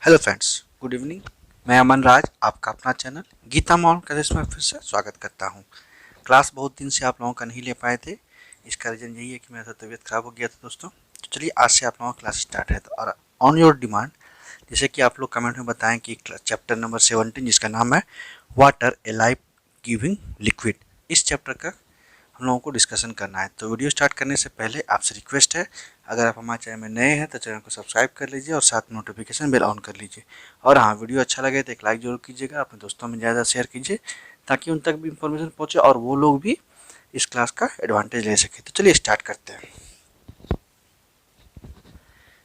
Hello friends, good evening. मैं अमन राज, आपका अपना चैनल गीता मॉल क्लासेस में फिर से स्वागत करता हूं। क्लास बहुत दिन से आप लोगों का नहीं ले पाए थे, इसका रीज़न यही है कि मेरा तबीयत खराब हो गया था दोस्तों। तो चलिए आज से आप लोगों का क्लास स्टार्ट है। तो और ऑन योर डिमांड, जैसे कि आप लोग कमेंट में बताएं कि चैप्टर नंबर 17 जिसका नाम है वाटर ए लाइफ गिविंग लिक्विड, इस चैप्टर का हम लोगों को डिस्कशन करना है। तो वीडियो स्टार्ट करने से पहले आपसे रिक्वेस्ट है, अगर आप हमारे चैनल में नए हैं तो चैनल को सब्सक्राइब कर लीजिए और साथ में नोटिफिकेशन बेल ऑन कर लीजिए। और हाँ, वीडियो अच्छा लगे तो एक लाइक जरूर कीजिएगा, अपने दोस्तों में ज़्यादा शेयर कीजिए ताकि उन तक भी इंफॉर्मेशन पहुँचे और वो लोग भी इस क्लास का एडवांटेज ले सके। तो चलिए स्टार्ट करते हैं।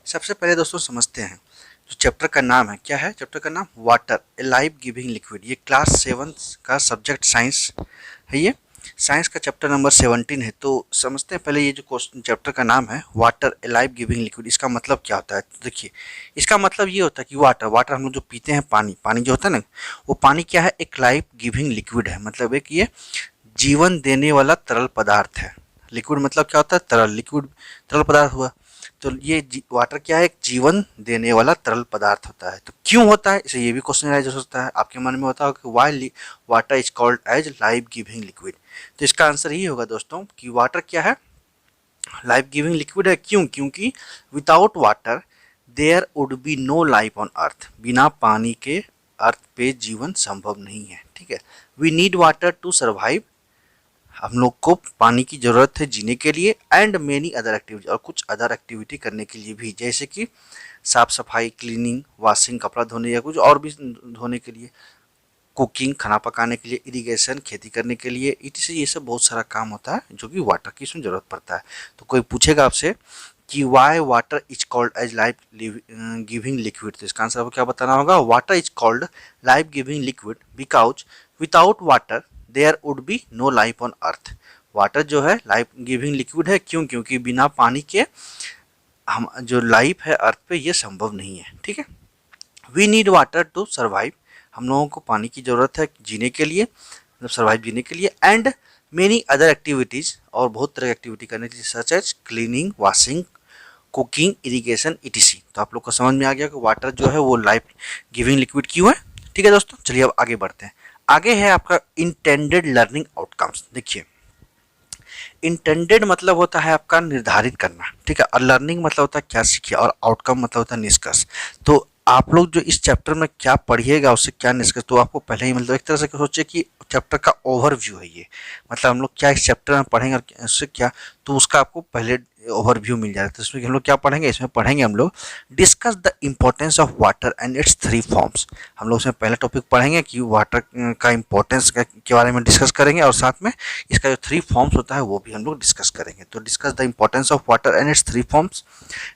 सबसे पहले दोस्तों समझते हैं जो चैप्टर का नाम है, क्या है चैप्टर का नाम, वाटर ए लाइफ गिविंग लिक्विड। ये क्लास 7 का सब्जेक्ट साइंस है, ये साइंस का चैप्टर नंबर 17 है। तो समझते हैं पहले ये जो क्वेश्चन चैप्टर का नाम है वाटर ए लाइफ गिविंग लिक्विड, इसका मतलब क्या होता है। तो देखिए, इसका मतलब ये होता है कि वाटर वाटर हम लोग जो पीते हैं, पानी पानी जो होता है ना, वो पानी क्या है, एक लाइफ गिविंग लिक्विड है। मतलब एक ये जीवन देने वाला तरल पदार्थ है। लिक्विड मतलब क्या होता है, तरल, लिक्विड तरल पदार्थ हुआ। तो ये वाटर क्या है, एक जीवन देने वाला तरल पदार्थ होता है। तो क्यों होता है, इसे ये भी क्वेश्चन राइज हो सकता है आपके मन में होता है कि why water is called as life giving liquid. तो इसका आंसर ये होगा दोस्तों कि वाटर क्या है, लाइफ गिविंग लिक्विड है। क्यों, क्योंकि without water there would be no life on earth. बिना पानी के अर्थ पे जीवन संभव नहीं है। ठीक है, we need water to survive. हम लोग को पानी की ज़रूरत है जीने के लिए, एंड मेनी अदर एक्टिविटी, और कुछ अदर एक्टिविटी करने के लिए भी, जैसे कि साफ सफाई, क्लीनिंग, वॉशिंग, कपड़ा धोने या कुछ और भी धोने के लिए, कुकिंग, खाना पकाने के लिए, इरिगेशन, खेती करने के लिए, इसी ये सब बहुत सारा काम होता है जो कि वाटर की इसमें ज़रूरत पड़ता है। तो कोई पूछेगा आपसे कि why water is called as life giving liquid, तो इसका आंसर आपको क्या बताना होगा, water is called life giving liquid because without water there would be no life on earth. Water जो है लाइफ गिविंग लिक्विड है, क्यों, क्योंकि बिना पानी के हम जो लाइफ है अर्थ पे ये संभव नहीं है। ठीक है, we need water to survive. हम लोगों को पानी की ज़रूरत है जीने के लिए, मतलब सर्वाइव जीने के लिए, एंड मेनी अदर एक्टिविटीज़, और बहुत तरह की एक्टिविटी करने के लिए, such as cleaning, washing, cooking, irrigation, etc. तो आप लोग को समझ में आ गया कि वाटर जो है वो लाइफ गिविंग लिक्विड क्यों है। ठीक है दोस्तों, चलिए अब आगे बढ़ते हैं। आगे है आपका इंटेंडेड लर्निंग आउटकम्स। देखिए, इंटेंडेड मतलब होता है आपका निर्धारित करना, ठीक है, और लर्निंग मतलब होता है क्या सीखिए, और आउटकम मतलब होता है निष्कर्ष। तो आप लोग जो इस चैप्टर में क्या पढ़िएगा उससे क्या निष्कर्ष, तो आपको पहले ही मतलब एक तरह से सोचिए कि चैप्टर का ओवरव्यू है ये, मतलब हम लोग क्या इस चैप्टर में पढ़ेंगे और उससे क्या, तो उसका आपको पहले ओवरव्यू मिल जाएगा। तो इसमें हम लोग क्या पढ़ेंगे, इसमें पढ़ेंगे हम लोग discuss the importance of water and it's three forms. हम लोग इसमें पहला टॉपिक पढ़ेंगे कि वाटर का इम्पोर्टेंस के बारे में डिस्कस करेंगे, और साथ में इसका जो थ्री फॉर्म्स होता है वो भी हम लोग डिस्कस करेंगे। तो discuss the importance of water and it's three forms.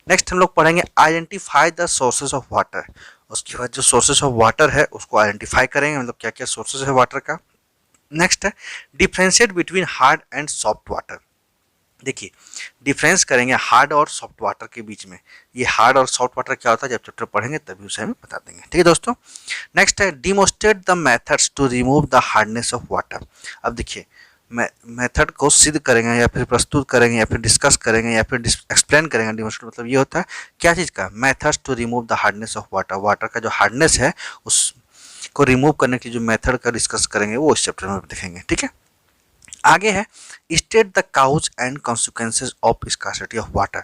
Next हम लोग पढ़ेंगे identify the sources of water. उसके बाद जो सोर्सेज ऑफ वाटर है उसको आइडेंटिफाई करेंगे, मतलब क्या क्या सोर्सेज है वाटर का। नेक्स्ट है differentiate between hard and soft water. देखिए, डिफरेंस करेंगे हार्ड और सॉफ्ट वाटर के बीच में। ये हार्ड और सॉफ्ट वाटर क्या होता है जब चैप्टर पढ़ेंगे तभी उसे हमें बता देंगे। ठीक है दोस्तों, नेक्स्ट है demonstrate the methods to remove the hardness of water. अब देखिए, मेथड को सिद्ध करेंगे या फिर प्रस्तुत करेंगे या फिर डिस्कस करेंगे या फिर एक्सप्लेन करेंगे। डिमोस्ट्रेट मतलब ये होता है क्या चीज़ का, methods to remove the hardness of water. Water का जो हार्डनेस है उसको रिमूव करने की जो मेथड का डिस्कस करेंगे वो इस चैप्टर में देखेंगे। ठीक है, आगे है state the cows and consequences of scarcity of water.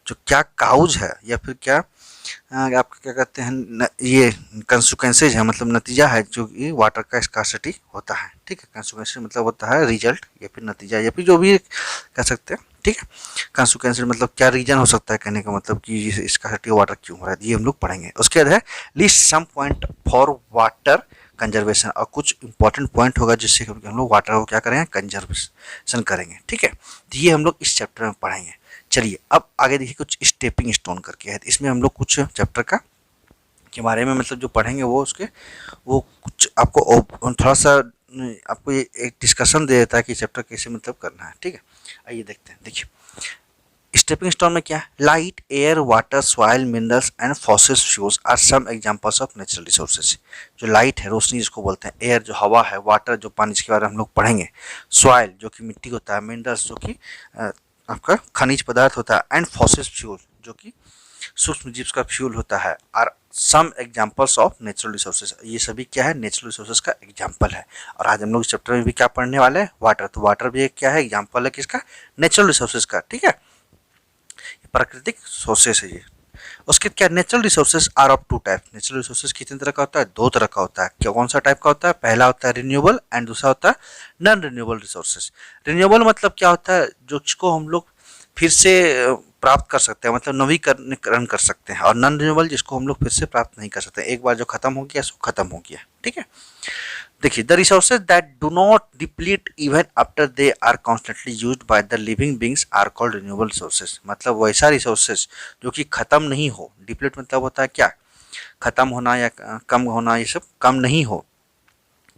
जो क्या काउज है या फिर क्या आप क्या कहते हैं, ये कंसिक्वेंसेज है, मतलब नतीजा है जो कि वाटर का स्कार्सिटी होता है। ठीक है, कंसिक्वेंसेज मतलब होता है रिजल्ट या फिर नतीजा या फिर जो भी कह सकते हैं। ठीक है, कंसिक्वेंसेज मतलब क्या रीजन हो सकता है, कहने का मतलब कि स्कार्सिटी ऑफ वाटर क्यों हो रहा है, ये हम लोग पढ़ेंगे। उसके बाद है list some point for water conservation, और कुछ इंपॉर्टेंट पॉइंट होगा जिससे हम लोग वाटर को क्या करेंगे, कंजर्वेशन करेंगे। ठीक है, तो ये हम लोग इस चैप्टर में पढ़ेंगे। चलिए अब आगे देखिए, कुछ स्टेपिंग स्टोन करके है, इसमें हम लोग कुछ चैप्टर का के बारे में मतलब जो पढ़ेंगे वो उसके वो कुछ आपको थोड़ा सा आपको ये एक डिस्कशन दे देता है कि चैप्टर कैसे मतलब करना है। ठीक है, आइए देखते हैं। देखिए, स्टेपिंग स्टोन में क्या है, light, air, water, soil, minerals and fossils fuels are some examples of natural resources. जो लाइट है, रोशनी जिसको बोलते हैं, एयर जो हवा है, वाटर जो पानी जिसके बारे में हम लोग पढ़ेंगे, सॉइल जो कि मिट्टी होता है, मिनरल्स जो कि आपका खनिज पदार्थ होता है, एंड फॉसिल्स फ्यूल जो कि सूक्ष्म जीव का फ्यूल होता है। और some examples of natural resources, ये सभी क्या है, नेचुरल रिसोर्सेज का एग्जाम्पल है। और आज हम लोग इस चैप्टर में भी क्या पढ़ने वाले हैं, वाटर। तो वाटर भी एक क्या है, एग्जाम्पल है किसका, नेचुरल रिसोर्सेज का। ठीक है, प्राकृतिक सोर्सेस है ये। उसके क्या, natural resources are of two type. Natural resources कितने तरह का होता है, दो तरह का होता है। क्या, कौन सा टाइप का होता है, पहला होता है रिन्यूएबल एंड दूसरा होता है नॉन रिन्यूएबल रिसोर्सेज। रिन्यूएबल मतलब क्या होता है, जो जिसको हम लोग फिर से प्राप्त कर सकते हैं, मतलब नवीकरण कर सकते हैं। और नॉन रिन्यूएबल जिसको हम लोग फिर से प्राप्त नहीं कर सकते, एक बार जो खत्म हो गया सो खत्म हो गया। ठीक है, देखिए, the resources that do not deplete even after they are constantly used by the living beings are called renewable resources. मतलब वैसा रिसोर्सेज जो कि खत्म नहीं हो, डिप्लीट मतलब होता है क्या, खत्म होना या कम होना, ये सब कम नहीं हो।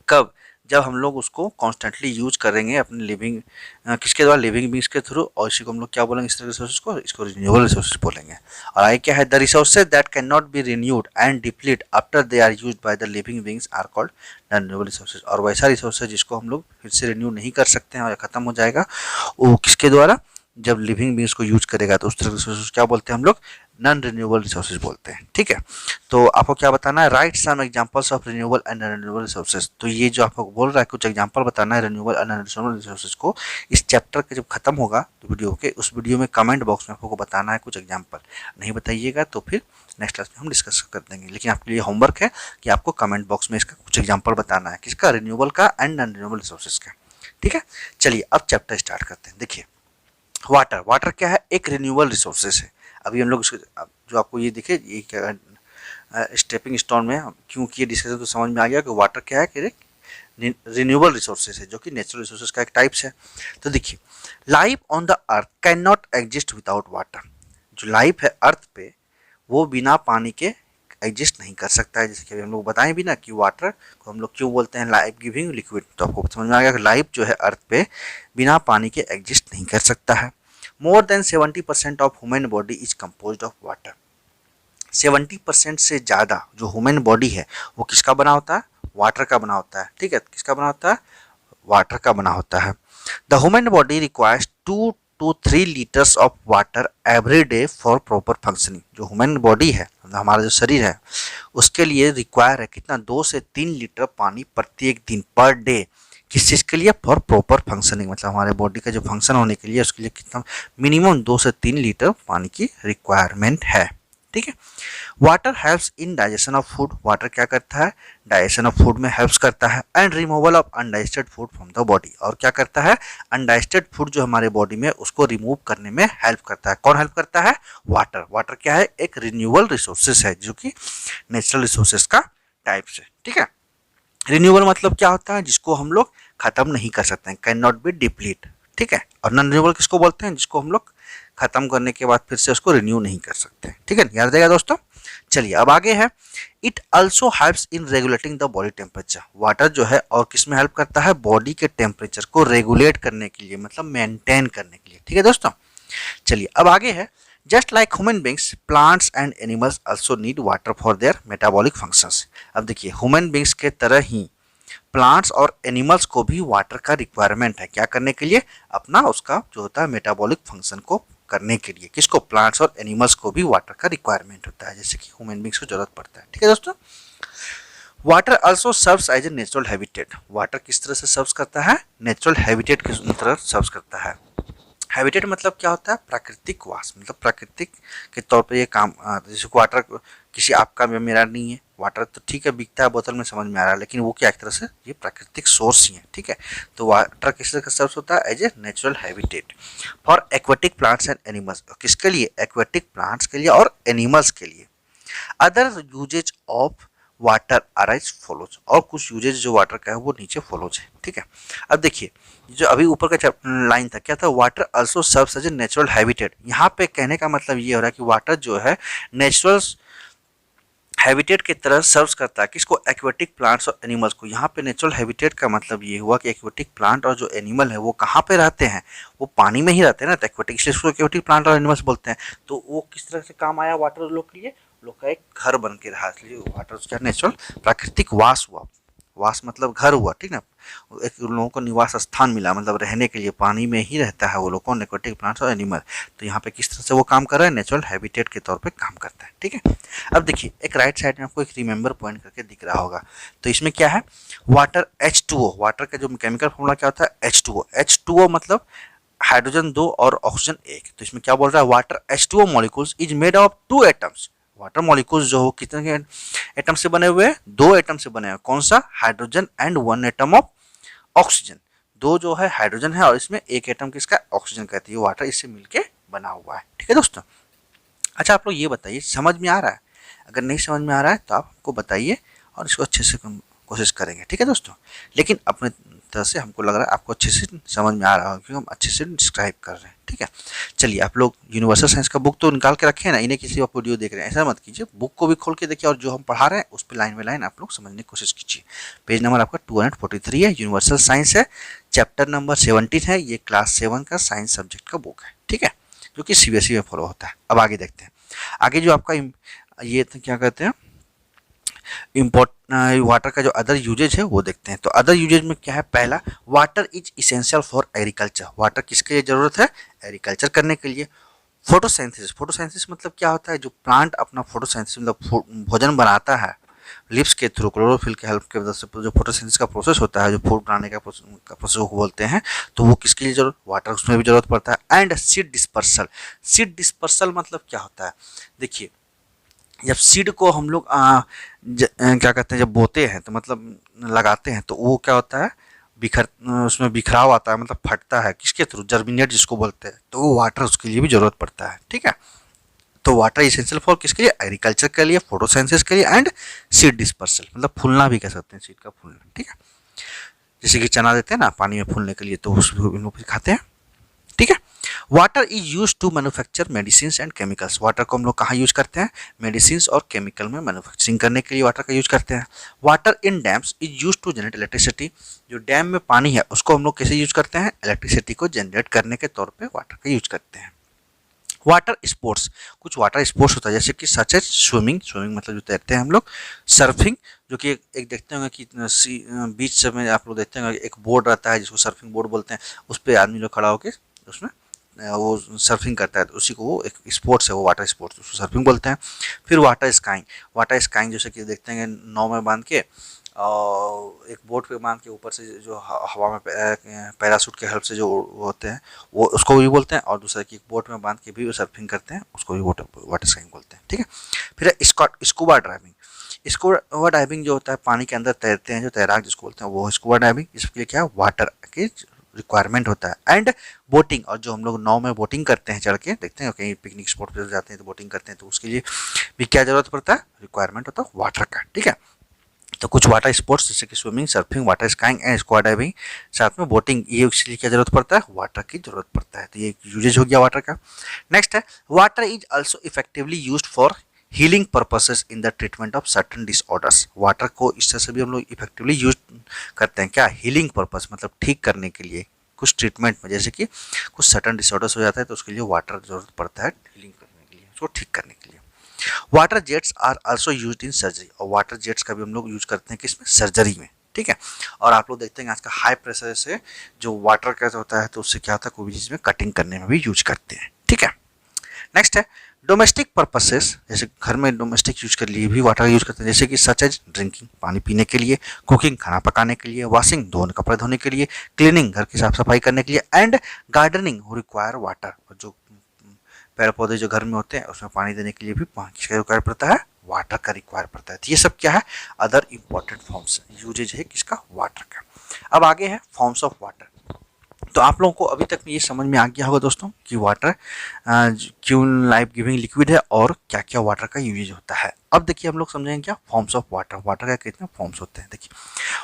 कब, जब हम लोग उसको कॉन्स्टेंटली यूज करेंगे अपने लिविंग, किसके द्वारा, लिविंग बींग्स के थ्रू। और इसी को हम लोग क्या बोलेंगे, इस तरह रिसोर्सेज को, इसको रिन्यूएबल रिसोर्सेज बोलेंगे। और आगे क्या है, the resources that can not be renewed and deplete after they are used by the living beings are called non renewable resources. और वैसा रिसोर्सेज जिसको हम लोग फिर से रिन्यू नहीं कर सकते हैं और खत्म हो जाएगा, वो किसके द्वारा, जब लिविंग बींग्स को यूज करेगा, तो उस तरह रिसोर्सेज क्या बोलते हैं हम लोग, नॉन रिन्यूएबल रिसोर्सेज बोलते हैं। ठीक है, तो आपको क्या बताना है, write some examples of renewable and non renewable resources. तो ये जो आपको बोल रहा है, कुछ एग्जांपल बताना है renewable and non renewable resources को। इस चैप्टर के जब खत्म होगा तो वीडियो के, उस वीडियो में कमेंट बॉक्स में आपको बताना है कुछ एग्जांपल। नहीं बताइएगा तो फिर नेक्स्ट क्लास में हम डिस्कस कर देंगे। लेकिन आपके लिए होमवर्क है कि आपको कमेंट बॉक्स में इसका कुछ एग्जाम्पल बताना है, किसका, रिन्यूएबल का एंड नॉन रिन्यूएबल रिसोर्सेज का। ठीक है, चलिए अब चैप्टर स्टार्ट करते हैं। देखिए, वाटर, वाटर क्या है, एक रिन्यूएबल रिसोर्सेज है। अभी हम लोग जो आपको ये दिखे, ये क्या स्टेपिंग स्टोन में क्योंकि ये डिस्कशन तो समझ में आ गया कि वाटर क्या है, कि रिन्यूएबल रिसोर्सेज है, जो कि नेचुरल रिसोर्सेज का एक टाइप्स है। तो देखिए, life on the earth can not exist without water. जो लाइफ है अर्थ पे, वो बिना पानी के एग्जिस्ट नहीं कर सकता है। जैसे कि अभी हम लोग बताएं भी ना कि वाटर को हम लोग क्यों बोलते हैं लाइफ गिविंग लिक्विड, तो आपको समझ में आ गया कि लाइफ जो है अर्थ पे बिना पानी के एग्जिस्ट नहीं कर सकता है। More than 70% of human body is composed of water. 70% से ज़्यादा जो ह्यूमन बॉडी है वो किसका बना होता है, वाटर का बना होता है। ठीक है, किसका बना होता है, वाटर का बना होता है। The human body requires 2 to 3 litres of water every day for proper functioning. जो ह्यूमन बॉडी है, हमारा जो शरीर है, उसके लिए रिक्वायर है कितना, 2 से 3 लीटर पानी प्रत्येक दिन, पर डे। किस चीज़ के लिए, फॉर प्रॉपर फंक्शनिंग, मतलब हमारे बॉडी का जो फंक्शन होने के लिए उसके लिए कितना, मिनिमम 2 से 3 लीटर पानी की रिक्वायरमेंट है। ठीक है, water helps in digestion of food. Water क्या करता है, डाइजेशन ऑफ फूड में हेल्प्स करता है। And removal of undigested food from the body. और क्या करता है, अनडाइजेस्टेड फूड जो हमारे बॉडी में, उसको रिमूव करने में हेल्प करता है। कौन हेल्प करता है, वाटर। वाटर क्या है, एक रिन्यूएबल रिसोर्सेज है, जो कि नेचुरल रिसोर्सेज का टाइप है। ठीक है, रिन्यूएबल मतलब क्या होता है, जिसको हम लोग खत्म नहीं कर सकते हैं, कैन नॉट बी डिप्लीट। ठीक है, और नॉन रिन्यूएबल किसको बोलते हैं, जिसको हम लोग खत्म करने के बाद फिर से उसको रिन्यू नहीं कर सकते। ठीक है, याद रहेगा दोस्तों। चलिए अब आगे है, it also helps in regulating the body temperature. Water जो है और किस में हेल्प करता है, बॉडी के टेम्परेचर को रेगुलेट करने के लिए, मतलब मेंटेन करने के लिए। ठीक है दोस्तों, चलिए अब आगे है, just like human beings, plants and animals also need water for their metabolic functions. अब देखिए, ह्यूमन बींग्स के तरह ही प्लांट्स और एनिमल्स को भी वाटर का रिक्वायरमेंट है। क्या करने के लिए, अपना उसका जो होता है मेटाबॉलिक फंक्शन को करने के लिए। किसको, प्लांट्स और एनिमल्स को भी वाटर का रिक्वायरमेंट होता है, जैसे कि ह्यूमन बींग्स को जरूरत पड़ता है। ठीक है दोस्तों, water also serves as a natural habitat. Water किस तरह से सर्व्स करता है, नेचुरल हैबिटेट की तरह सर्व्स करता है। हैबिटेट मतलब क्या होता है, प्राकृतिक वास, मतलब प्राकृतिक के तौर पे ये काम, जैसे वाटर किसी आपका में मेरा नहीं है, वाटर तो ठीक है बिकता है बोतल में, समझ में आ रहा है, लेकिन वो क्या एक तरह से ये प्राकृतिक सोर्स ही है। ठीक है, तो वाटर किस तरह का सर्व्स होता है, as a natural habitat for aquatic plants and animals. किसके लिए, एक्वेटिक प्लांट्स के लिए और एनिमल्स के लिए। Other usages of water arise follows. और कुछ यूजेज जो वाटर का है वो नीचे फॉलोज है। ठीक है, अब देखिए, जो अभी ऊपर का लाइन था क्या था, water also serves as a natural habitat. यहाँ पे कहने का मतलब ये हो रहा है कि वाटर जो है नेचुरल हैबिटेट की तरह सर्व्स करता है, किसको, एक्वेटिक प्लांट्स और एनिमल्स को। यहाँ पे नेचुरल हैबिटेट का मतलब ये हुआ कि एक्वेटिक प्लांट और जो एनिमल है वो कहाँ पे रहते हैं, वो पानी में ही रहते हैं ना, तो एक्वेटिक, इसलिए इसको एक्वेटिक प्लांट और एनिमल्स बोलते हैं। तो वो किस तरह से काम आया वाटर लोग के लिए, लोग का एक घर बन के रहा, इसलिए वाटर उसका नेचुरल प्राकृतिक वास हुआ, वास मतलब घर हुआ, ठीक ना, एक उन लोगों को निवास स्थान मिला, मतलब रहने के लिए, पानी में ही रहता है वो लोग, कौन, एक्वेटिक प्लांट्स और एनिमल। तो यहाँ पे किस तरह से वो काम कर रहा है, नेचुरल हैबिटेट के तौर पे काम करता है, ठीक है। अब देखिए एक राइट साइड में आपको एक रिमेंबर पॉइंट करके दिख रहा होगा, तो इसमें क्या है, वाटर H2O, वाटर का जो केमिकल फॉर्मूला क्या होता है, H2O। H2O मतलब हाइड्रोजन 2 और ऑक्सीजन 1। तो इसमें क्या बोल रहा है, water H2O molecules is made of 2 atoms. Water molecules जो हो कितने के एटम से बने हुए हैं, 2 एटम से बने हुए। कौन सा, hydrogen and 1 atom of oxygen. दो जो है हाइड्रोजन है और इसमें एक एटम किसका, ऑक्सीजन कहती है। वाटर इससे मिलके बना हुआ है, ठीक है दोस्तों। अच्छा आप लोग ये बताइए समझ में आ रहा है, अगर नहीं समझ में आ रहा है तो आप हमको बताइए और इसको अच्छे से कोशिश करेंगे, ठीक है दोस्तों। लेकिन अपने तरह से हमको लग रहा है आपको अच्छे से समझ में आ रहा है क्योंकि हम अच्छे से डिस्क्राइब कर रहे हैं, ठीक है। चलिए आप लोग यूनिवर्सल साइंस का बुक तो निकाल के रखे हैं ना, इन्हें किसी आप वीडियो देख रहे हैं ऐसा मत कीजिए, बुक को भी खोल के देखिए और जो हम पढ़ा रहे हैं उस पर लाइन बाय लाइन आप लोग समझने की कोशिश कीजिए। पेज नंबर आपका 243 है, यूनिवर्सल साइंस है, चैप्टर नंबर 17 है, ये क्लास 7 का साइंस सब्जेक्ट का बुक है, ठीक है, जो कि CBSE में फॉलो होता है। अब आगे देखते हैं, आगे जो आपका ये क्या कहते हैं, इम्पोर्ट वाटर का जो अदर यूजेज है वो देखते हैं। तो अदर यूजेज में क्या है, पहला, water is essential for agriculture. Water किसके लिए जरूरत है, एग्रीकल्चर करने के लिए। फोटोसिंथेसिस, फोटोसिंथेसिस मतलब क्या होता है, जो प्लांट अपना फोटोसिंथेसिस मतलब भोजन बनाता है लिप्स के थ्रू, क्लोरोफिल के हेल्प के वजह से जो फोटोसिंथेसिस का प्रोसेस होता है, जो फूड बनाने का प्रोसेस को बोलते हैं, तो वो किसके लिए जरूरत, वाटर उसमें भी जरूरत पड़ता है। And seed dispersal, seed dispersal मतलब क्या होता है, देखिए जब सीड को हम लोग क्या कहते हैं, जब बोते हैं तो मतलब लगाते हैं तो वो क्या होता है, बिखर उसमें बिखराव आता है, मतलब फटता है, किसके थ्रू, जर्मिनेट जिसको बोलते हैं, तो वो वाटर उसके लिए भी जरूरत पड़ता है, ठीक है। तो वाटर इसेंशियल फॉर किसके लिए, एग्रीकल्चर के लिए, फोटोसिंथेसिस के लिए एंड सीड डिस्पर्सल मतलब फूलना भी कह सकते हैं, सीड का फूलना, ठीक है। जैसे कि चना देते हैं ना पानी में फूलने के लिए, तो उसको इन लोग भी खाते हैं, ठीक है। Water is use to manufacture medicine and chemicals. Water को हम लोग कहाँ यूज करते हैं, मेडिसिन और केमिकल में मैन्युफैक्चरिंग करने के लिए वाटर का यूज करते हैं। Water in dams is use to generate electricity. जो डैम में पानी है उसको हम लोग कैसे यूज करते हैं, इलेक्ट्रिसिटी को जनरेट करने के तौर पे वाटर का यूज करते हैं। वाटर स्पोर्ट्स, कुछ वाटर स्पोर्ट्स होता है जैसे कि सच एज स्विमिंग, स्विमिंग मतलब जो तैरते हैं हम लोग, सर्फिंग जो कि एक देखते होंगे कि बीच में आप लोग देखते होंगे एक बोर्ड रहता है जिसको सर्फिंग बोर्ड बोलते हैं, उस पर आदमी लोग खड़ा होकर उसमें वो सर्फिंग करता है, तो उसी को वो एक स्पोर्ट्स है, वो वाटर स्पोर्ट्स, उसको सर्फिंग बोलते हैं। फिर वाटर स्काइंग, वाटर स्काइंग जैसे कि देखते हैं नाव में बांध के और एक बोट पे बांध के ऊपर से जो हवा में पैराशूट के हेल्प से जो होते हैं वो उसको भी बोलते हैं, और दूसरा कि बोट में बांध के भी वो सर्फिंग करते हैं उसको भी वाटर स्काइंग बोलते हैं, ठीक है। फिर स्कूबा ड्राइविंग, स्कूबा डाइविंग जो होता है पानी के अंदर तैरते हैं जो तैराक जिसको बोलते हैं वो स्कूबा डाइविंग, इसके लिए क्या वाटर की रिक्वायरमेंट होता है। एंड बोटिंग, और जो हम लोग नाव में बोटिंग करते हैं चढ़ के, देखते हैं कहीं पिकनिक स्पॉट पर जाते हैं तो बोटिंग करते हैं, तो उसके लिए भी क्या जरूरत पड़ता है, रिक्वायरमेंट होता है वाटर का, ठीक है। तो कुछ वाटर स्पोर्ट्स जैसे कि swimming, surfing, water skiing and scuba diving, साथ में बोटिंग, ये इसके लिए क्या जरूरत पड़ता है, वाटर की जरूरत पड़ता है। तो ये यूजेज हो गया वाटर का। नेक्स्ट है, water is also effectively used for healing purposes in the treatment of certain disorders. Water को इस तरह से भी हम लोग इफेक्टिवली यूज करते हैं, क्या, हीलिंग पर्पस मतलब ठीक करने के लिए, कुछ ट्रीटमेंट में जैसे कि कुछ सर्टन डिसऑर्डर्स हो जाता है तो उसके लिए वाटर जरूरत पड़ता है हीलिंग करने के लिए, उसको ठीक करने के लिए। Water jets are also used in surgery, और वाटर जेट्स का भी हम लोग यूज करते हैं किसमें, सर्जरी में, ठीक है। और आप लोग देखते हैं आज का हाई प्रेशर से जो वाटर का होता है तो उससे क्या होता है, कोई भी चीज में कटिंग करने में भी यूज करते हैं, ठीक है। नेक्स्ट है डोमेस्टिक पर्पसेस, जैसे घर में डोमेस्टिक यूज के लिए भी वाटर यूज करते हैं, जैसे कि सच एज ड्रिंकिंग पानी पीने के लिए, कुकिंग खाना पकाने के लिए, वॉशिंग धोने कपड़े धोने के लिए, क्लीनिंग घर की साफ सफाई करने के लिए, एंड गार्डनिंग रिक्वायर वाटर, और जो पेड़ पौधे जो घर में होते हैं उसमें पानी देने के लिए भी पानी किसका रिक्वायर पड़ता है, वाटर का रिक्वायर पड़ता है। तो ये सब क्या है, अदर इंपॉर्टेंट फॉर्म्स यूजेज है किसका, वाटर का। अब आगे है फॉर्म्स ऑफ वाटर। तो आप लोगों को अभी तक ये समझ में आ गया होगा दोस्तों कि वाटर क्यों लाइफ गिविंग लिक्विड है और क्या क्या वाटर का यूजेज होता है। अब देखिए हम लोग समझेंगे क्या फॉर्म्स ऑफ वाटर, वाटर का कितने फॉर्म्स होते हैं। देखिए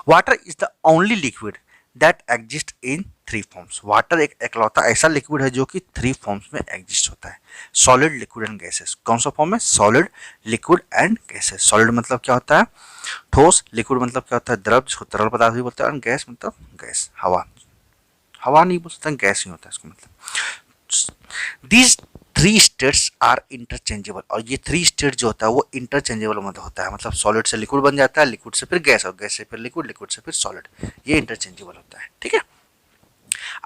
water is the only liquid that exist in 3 forms. Water एक एकलौता ऐसा लिक्विड है जो कि 3 फॉर्म्स में एग्जिस्ट होता है, सॉलिड, लिक्विड एंड गैसेस। कौन सा फॉर्म है, solid, liquid and gases. Solid मतलब क्या होता है, ठोस, लिक्विड मतलब क्या होता है, द्रव जिसको तरल पदार्थ भी बोलते हैं, और गैस मतलब गैस, हवा, हवा नहीं बोल सकता, गैस ही होता है इसका मतलब। दीज 3 स्टेट्स आर इंटरचेंजेबल, और ये 3 स्टेट जो होता है वो इंटरचेंजेबल मतलब होता है, मतलब सॉलिड से लिक्विड बन जाता है, लिक्विड से फिर गैस और गैस से फिर लिक्विड, लिक्विड से फिर सॉलिड, ये इंटरचेंजेबल होता है। ठीक है।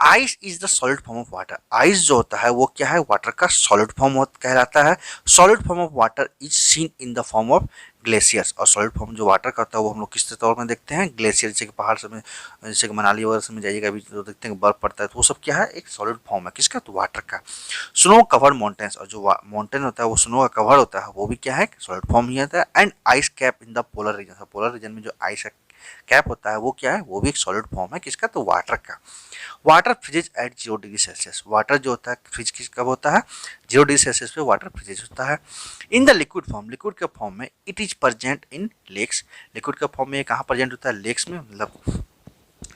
Ice is the solid form of water, ice जो होता है वो क्या है, वाटर का सॉलिड फॉर्म कहलाता है। Solid form of water is seen in the form of glaciers, और सॉलिड फॉर्म जो वाटर का होता है वो हम लोग किस तौर में देखते हैं, ग्लेशियर, जैसे कि पहाड़ से में, जैसे कि मनाली वगैरह से में जाइएगा अभी तो देखते हैं बर्फ पड़ता है, तो वो सब क्या है, एक सॉलिड फॉर्म है किसका, तो वाटर का। स्नो कवर्ड माउंटेन्स, और जो माउंटेन होता है वो स्नो का कवर होता है, वो भी क्या है, सॉलिड फॉर्म ही होता है। And ice cap in the polar region, polar region में जो आइस कैप होता है वो क्या है, वो भी एक सॉलिड फॉर्म है किसका, तो वाटर का। Water freezes at 0 degree Celsius, water जो होता है फ्रिज किस कब होता है, 0 डिग्री सेल्सियस पे वाटर फ्रीजेज होता है। In the liquid form, liquid के फॉर्म में it is present in lakes, liquid के फॉर्म में ये कहाँ प्रेजेंट होता है, लेक्स में मतलब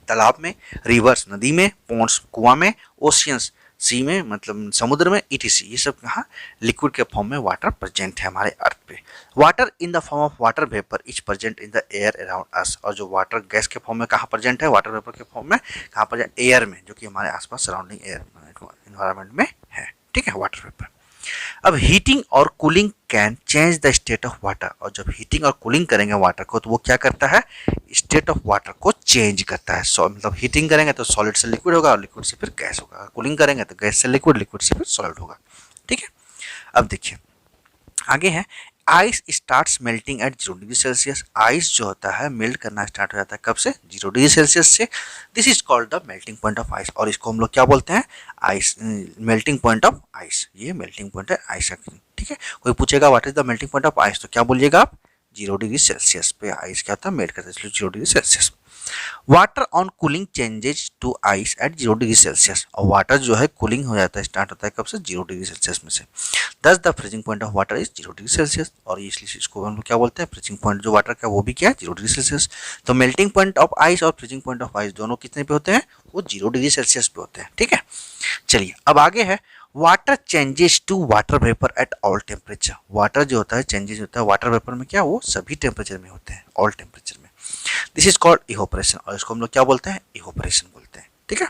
तालाब में, रिवर्स नदी में, पॉन्ड्स कुआं में, ओशियंस सी में मतलब समुद्र में, ईटीसी, ये सब कहाँ लिक्विड के फॉर्म में वाटर प्रेजेंट है हमारे अर्थ पे। Water in the form of water vapour is present in the air around us, और जो वाटर गैस के फॉर्म में कहाँ प्रेजेंट है, वाटर वेपर के फॉर्म में कहाँ प्रेजेंट, एयर में, जो कि हमारे आसपास सराउंडिंग एयर एनवायरमेंट में है। ठीक है, वाटर वेपर। अब हीटिंग और cooling can change the state of water, और जब हीटिंग और कूलिंग करेंगे वाटर को तो वो क्या करता है, स्टेट ऑफ वाटर को चेंज करता है। मतलब हीटिंग करेंगे तो सॉलिड से लिक्विड होगा और लिक्विड से फिर गैस होगा, कूलिंग करेंगे तो गैस से लिक्विड, लिक्विड से फिर सॉलिड होगा। ठीक है। अब देखिए आगे है, ice starts melting at 0 degree Celsius, ice जो होता है मेल्ट करना स्टार्ट हो जाता है कब से, 0 डिग्री सेल्सियस से। This is called the melting point of ice, और इसको हम लोग क्या बोलते हैं, ice, melting point of ice, ये मेल्टिंग पॉइंट है आइस का। ठीक है, कोई पूछेगा what is the melting point of ice, तो क्या बोलिएगा आप, 0 डिग्री सेल्सियस पे आइस क्या होता है, मेल्ट करता है, इसलिए 0 degree Celsius. Water on cooling changes to ice at 0 degree Celsius, और वाटर जो है कूलिंग हो जाता है, स्टार्ट होता है कब से, 0 डिग्री सेल्सियस में से। दस the freezing point of water is 0 degree Celsius, और इसलिए इसको हम लोग क्या बोलते हैं, फ्रीजिंग पॉइंट जो वाटर का वो भी क्या है, 0 डिग्री सेल्सियस। तो मेल्टिंग पॉइंट ऑफ आइस और फ्रीजिंग पॉइंट ऑफ आइस दोनों कितने पे होते हैं, वो 0 डिग्री सेल्सियस पे होते हैं। ठीक है, चलिए अब आगे है, water changes to water vapour at all temperature, water जो होता है चेंजेस होता है वाटर वेपर में क्या, वो सभी टेम्परेचर में होते हैं, ऑल टेम्परेचर में। दिस इज कॉल्ड इवोपरेशन, और इसको हम लोग क्या बोलते हैं, इवोपरेशन बोलते हैं। ठीक है,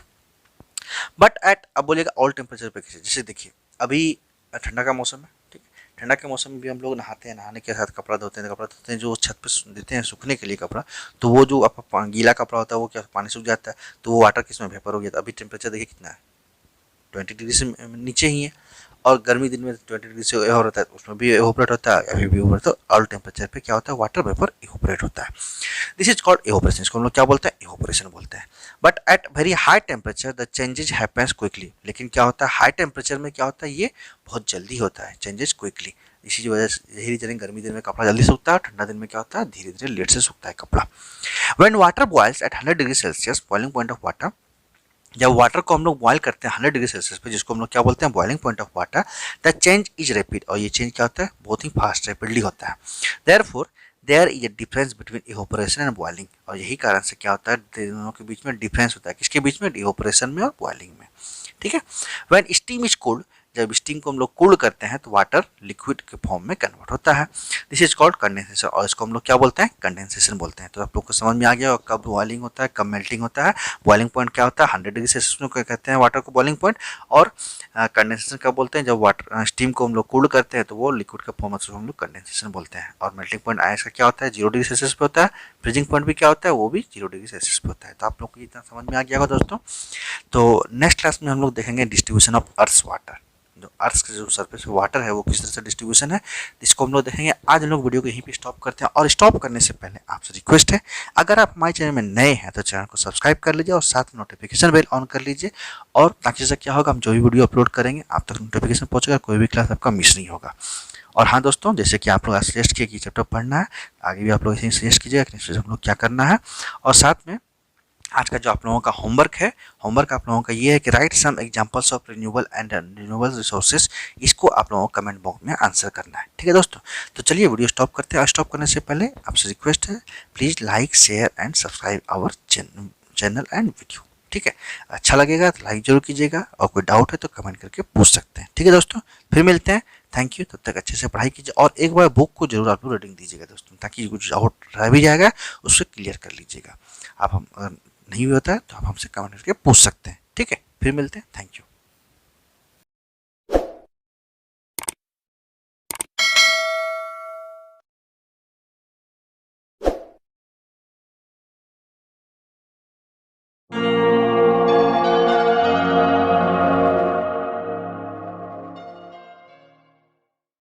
बट एट, अब बोलिएगा ऑल टेम्परेचर पे कैसे, जैसे देखिए अभी ठंडा का मौसम है, ठीक है, ठंडा के मौसम में भी हम लोग नहाते हैं, नहाने के साथ कपड़ा धोते हैं, कपड़ा धोते हैं जो छत पे देते हैं सूखने के लिए कपड़ा, तो वो जो गीला कपड़ा होता है वो क्या पानी सूख जाता है, तो वो वाटर किस में वेपर हो गया, तो अभी टेम्परेचर देखिए कितना है, 20 डिग्री से नीचे ही है, और गर्मी दिन में 20 डिग्री से हो रहता है, उसमें भी इवोपरेट होता है, अभी भी इवोपरेट होता है, ऑल टेम्परेचर पे क्या होता है, वाटर वेपर इवोपरेट होता है। दिस इज कॉल्ड इवोपरेशन, इसको हम लोग क्या बोलते हैं, इवोपरेशन बोलते हैं। But at very high temperature the changes happens quickly, लेकिन क्या होता है हाई टेम्परेचर में क्या होता है, ये बहुत जल्दी होता है, चेंजेस क्विकली, इसी वजह से धीरे धीरे गर्मी दिन में कपड़ा जल्दी सूखता है, ठंडा दिन में क्या होता है, धीरे धीरे लेट से सूखता है कपड़ा। When water boils at 100 degree Celsius, boiling point of water, जब वाटर को हम लोग बॉयल करते हैं 100 डिग्री सेल्सियस पे, जिसको हम लोग क्या बोलते हैं, boiling point of water, the change is rapid, और ये चेंज क्या होता है, बहुत ही फास्ट रैपिडली होता है। Therefore there is a difference between evaporation and boiling, और यही कारण से क्या होता है, दोनों के बीच में डिफरेंस होता है, किसके बीच में, इवोपरेशन में और बॉइलिंग में। ठीक है, व्हेन स्टीम इज कोल्ड, जब स्टीम को हम लोग कूल करते हैं तो वाटर लिक्विड के फॉर्म में कन्वर्ट होता है, दिस इज कॉल्ड कंडेंसेशन, और इसको हम लोग क्या बोलते हैं, कंडेंसेशन बोलते हैं। तो आप लोग को समझ में आ गया कब बॉइलिंग होता है, कब मेल्टिंग होता है, बॉइलिंग पॉइंट क्या होता है, 100 डिग्री सेल्सियस में कहते हैं वाटर को बॉइलिंग पॉइंट, और कंडेंसेशन कब बोलते हैं, जब वाटर स्टीम को हम लोग कूल करते हैं तो वो लिक्विड के फॉर्म में हम लोग कंडेंसेशन बोलते हैं। और मेल्टिंग पॉइंट आइस का क्या होता है, 0 डिग्री सेल्सियस पे होता है, फ्रीजिंग पॉइंट भी क्या होता है, वो भी 0 डिग्री सेल्सियस पे होता है। तो आप लोग को इतना समझ में आ गया होगा दोस्तों। तो नेक्स्ट क्लास में हम लोग देखेंगे डिस्ट्रीब्यूशन ऑफ अर्थ वाटर, जो अर्थ के जो सरफेस पे वाटर है वो किस तरह से डिस्ट्रीब्यूशन है, इसको हम लोग देखेंगे। आज हम लोग वीडियो को यहीं पे स्टॉप करते हैं, और स्टॉप करने से पहले आपसे रिक्वेस्ट है, अगर आप हमारे चैनल में नए हैं तो चैनल को सब्सक्राइब कर लीजिए और साथ में नोटिफिकेशन बेल ऑन कर लीजिए, और ताकि से क्या होगा, हम जो भी वीडियो अपलोड करेंगे आप तक नोटिफिकेशन पहुंचेगा, कोई भी क्लास आपका मिस नहीं होगा। और हाँ दोस्तों, जैसे कि आप लोग सजेस्ट किए कि चैप्टर पढ़ना है, आगे भी आप लोग इसे सजेस्ट कीजिएगा कि नेक्स्ट हम लोग क्या करना है। और साथ में आज का जो आप लोगों का होमवर्क है, होमवर्क आप लोगों का ये है कि write some examples of renewable and renewable resources, इसको आप लोगों को कमेंट बॉक्स में आंसर करना है। ठीक है दोस्तों, तो चलिए वीडियो स्टॉप करते हैं, और स्टॉप करने से पहले आपसे रिक्वेस्ट है, please like share and subscribe our channel and video. ठीक है, अच्छा लगेगा तो लाइक जरूर कीजिएगा, और कोई डाउट है तो कमेंट करके पूछ सकते हैं। ठीक है दोस्तों, फिर मिलते हैं, थैंक यू। तब तक अच्छे से पढ़ाई कीजिए, और एक बार बुक को जरूर आप लोग रीडिंग दीजिएगा दोस्तों, ताकि कुछ डाउट रह भी जाएगा उससे क्लियर कर लीजिएगा। आप हम नहीं भी होता है तो आप हमसे कमेंट करके पूछ सकते हैं। ठीक है, फिर मिलते हैं, थैंक यू।